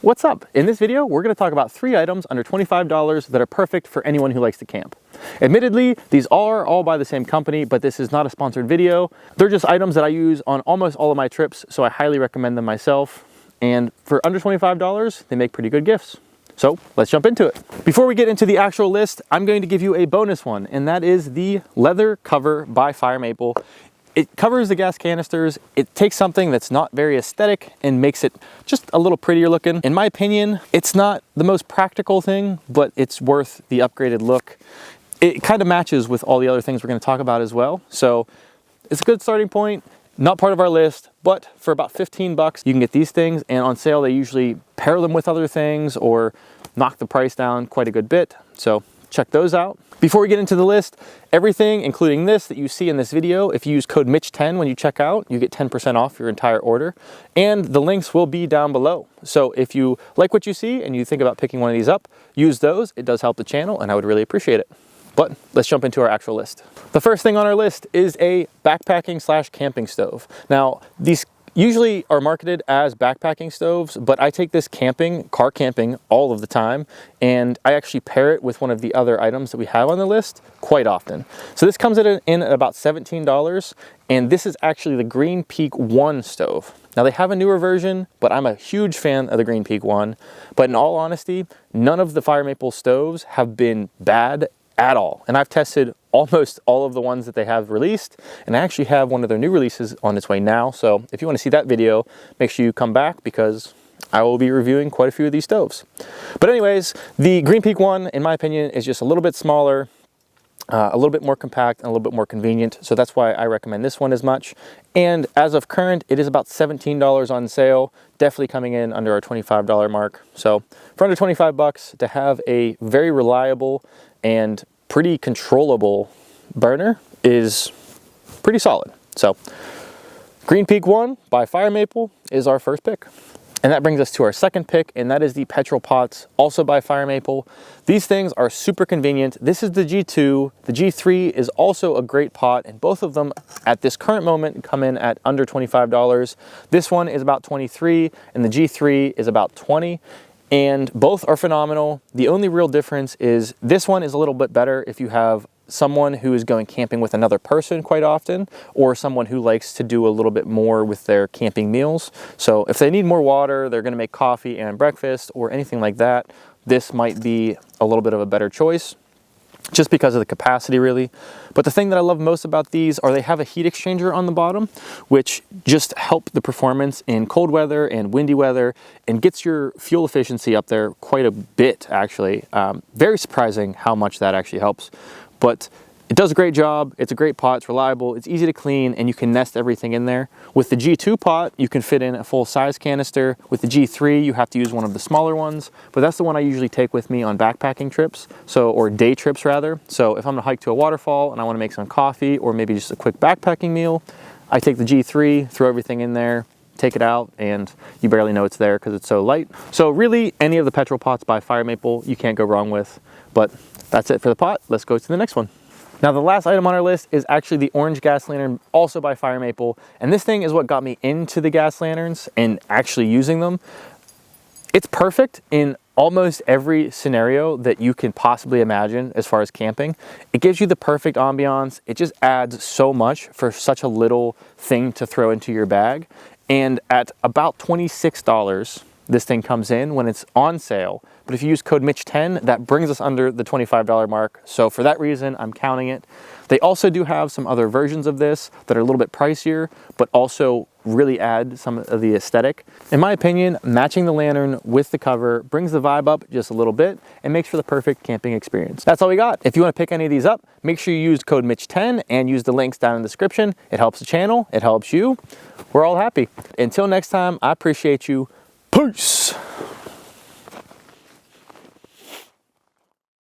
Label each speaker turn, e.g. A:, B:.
A: What's up? In this video, we're going to talk about 3 items under $25 that are perfect for anyone who likes to camp. Admittedly, these are all by the same company, but this is not a sponsored video. They're just items that I use on almost all of my trips, so I highly recommend them myself. And for under $25, they make pretty good gifts. So let's jump into it. Before we get into the actual list, I'm going to give you a bonus one, and that is the leather cover by Fire Maple. It covers the gas canisters. It takes something that's not very aesthetic and makes it just a little prettier looking. In my opinion, it's not the most practical thing, but it's worth the upgraded look. It kind of matches with all the other things we're going to talk about as well. So it's a good starting point. Not part of our list, but for about 15 bucks, you can get these things, and on sale, they usually pair them with other things or knock the price down quite a good bit. So check those out. Before we get into the list, everything, including this that you see in this video, if you use code Mitch10 when you check out, you get 10% off your entire order, and the links will be down below. So if you like what you see and you think about picking one of these up, use those. It does help the channel, and I would really appreciate it. But let's jump into our actual list. The first thing on our list is a backpacking / camping stove. Now, these usually are marketed as backpacking stoves, but I take this car camping all of the time, and I actually pair it with one of the other items that we have on the list quite often. So this comes in at about $17, and this is actually the Green Peak 1 stove. Now they have a newer version, but I'm a huge fan of the Green Peak 1. But in all honesty, none of the Fire Maple stoves have been bad at all. And I've tested almost all of the ones that they have released, and I actually have one of their new releases on its way now. So if you want to see that video, make sure you come back because I will be reviewing quite a few of these stoves. But anyways, the Green Peak 1, in my opinion, is just a little bit smaller, a little bit more compact, and a little bit more convenient. So that's why I recommend this one as much. And as of current, it is about $17 on sale, definitely coming in under our $25 mark. So for under 25 bucks to have a very reliable and pretty controllable burner is pretty solid. So Green Peak 1 by Fire Maple is our first pick. And that brings us to our second pick, and that is the Petrel pots, also by Fire Maple. These things are super convenient. This is the G2. The G3 is also a great pot, and both of them at this current moment come in at under $25. This one is about $23, and the G3 is about $20. And both are phenomenal. The only real difference is this one is a little bit better if you have someone who is going camping with another person quite often, or someone who likes to do a little bit more with their camping meals. So if they need more water, they're going to make coffee and breakfast or anything like that, this might be a little bit of a better choice, just because of the capacity really. But the thing that I love most about these are they have a heat exchanger on the bottom, which just help the performance in cold weather and windy weather and gets your fuel efficiency up there quite a bit actually. Very surprising how much that actually helps. But it does a great job. It's a great pot, it's reliable, it's easy to clean, and you can nest everything in there. With the G2 pot, you can fit in a full size canister. With the G3, you have to use one of the smaller ones, but that's the one I usually take with me on backpacking trips, or day trips rather. So if I'm gonna hike to a waterfall and I wanna make some coffee or maybe just a quick backpacking meal, I take the G3, throw everything in there, take it out, and you barely know it's there because it's so light. So really, any of the Petrel pots by Fire Maple, you can't go wrong with. But that's it for the pot. Let's go to the next one. Now the last item on our list is actually the orange gas lantern, also by Fire Maple. And this thing is what got me into the gas lanterns and actually using them. It's perfect in almost every scenario that you can possibly imagine as far as camping. It gives you the perfect ambiance. It just adds so much for such a little thing to throw into your bag. And at about $26, this thing comes in when it's on sale. But if you use code Mitch10, that brings us under the $25 mark. So for that reason, I'm counting it. They also do have some other versions of this that are a little bit pricier, but also really add some of the aesthetic. In my opinion, matching the lantern with the cover brings the vibe up just a little bit and makes for the perfect camping experience. That's all we got. If you want to pick any of these up, make sure you use code Mitch10 and use the links down in the description. It helps the channel, it helps you. We're all happy. Until next time, I appreciate you. Peace.